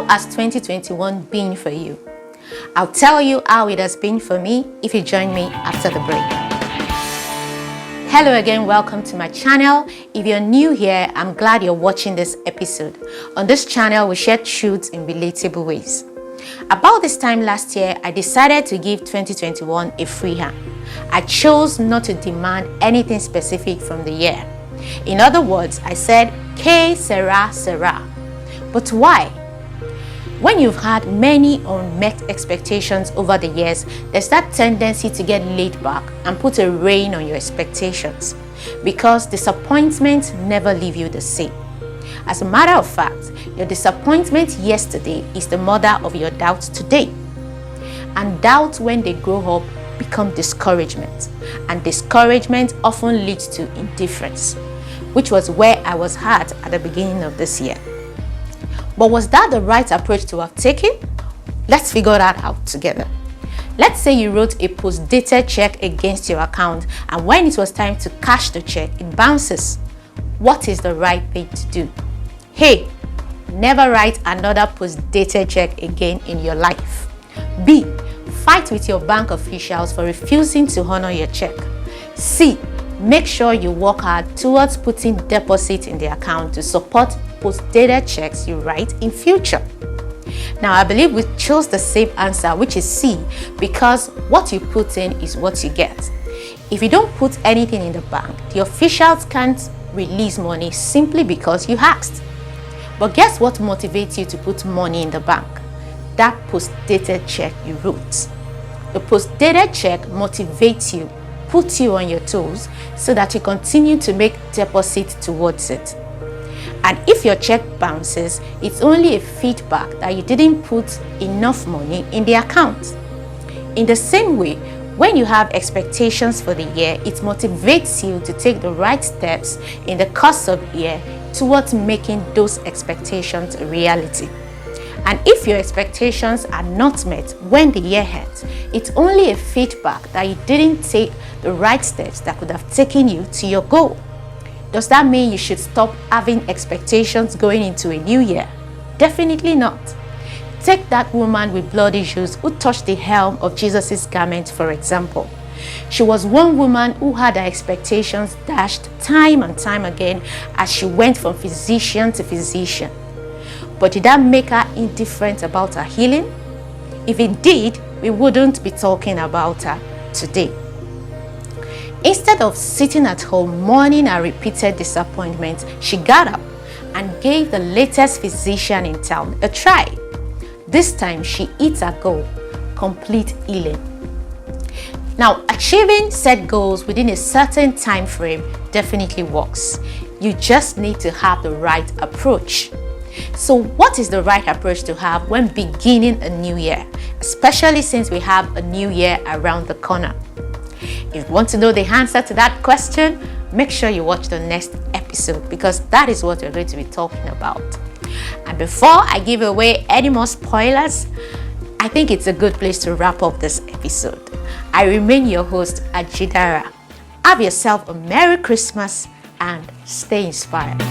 has 2021 been for you? I'll tell you how it has been for me if you join me after the break. Hello again, welcome to my channel. If you're new here, I'm glad you're watching this episode. On this channel, we share truths in relatable ways. About this time last year, I decided to give 2021 a free hand. I chose not to demand anything specific from the year. In other words, I said, "Que sera, sera." But why? When you've had many unmet expectations over the years, there's that tendency to get laid back and put a rein on your expectations, because disappointments never leave you the same. As a matter of fact, your disappointment yesterday is the mother of your doubts today. And doubts, when they grow up, become discouragement. And discouragement often leads to indifference, which was where I was at the beginning of this year. But was that the right approach to have taken? Let's figure that out together. Let's say you wrote a post-dated check against your account, and when it was time to cash the check, it bounces. What is the right thing to do? A. Never write another post-dated check again in your life. B. Fight with your bank officials for refusing to honor your check. C. Make sure you work hard towards putting deposit in the account to support post-dated checks you write in future. Now, I believe we chose the same answer, which is C, because what you put in is what you get. If you don't put anything in the bank, the officials can't release money simply because you asked. But guess what motivates you to put money in the bank? That post-dated check you wrote. The post-dated check motivates you, puts you on your toes, so that you continue to make deposit towards it. And if your check bounces, it's only a feedback that you didn't put enough money in the account. In the same way, when you have expectations for the year, it motivates you to take the right steps in the course of the year towards making those expectations a reality. And if your expectations are not met when the year ends, it's only a feedback that you didn't take the right steps that could have taken you to your goal. Does that mean you should stop having expectations going into a new year? Definitely not. Take that woman with blood issues who touched the hem of Jesus' garment, for example. She was one woman who had her expectations dashed time and time again as she went from physician to physician. But did that make her indifferent about her healing? If it did, we wouldn't be talking about her today. Instead of sitting at home mourning her repeated disappointments, she got up and gave the latest physician in town a try. This time, she hit her goal: complete healing. Now, achieving set goals within a certain time frame definitely works. You just need to have the right approach. So what is the right approach to have when beginning a new year, especially since we have a new year around the corner? If you want to know the answer to that question, make sure you watch the next episode, because that is what we're going to be talking about. And before I give away any more spoilers, I think it's a good place to wrap up this episode. I remain your host, Ajidara. Have yourself a Merry Christmas and stay inspired.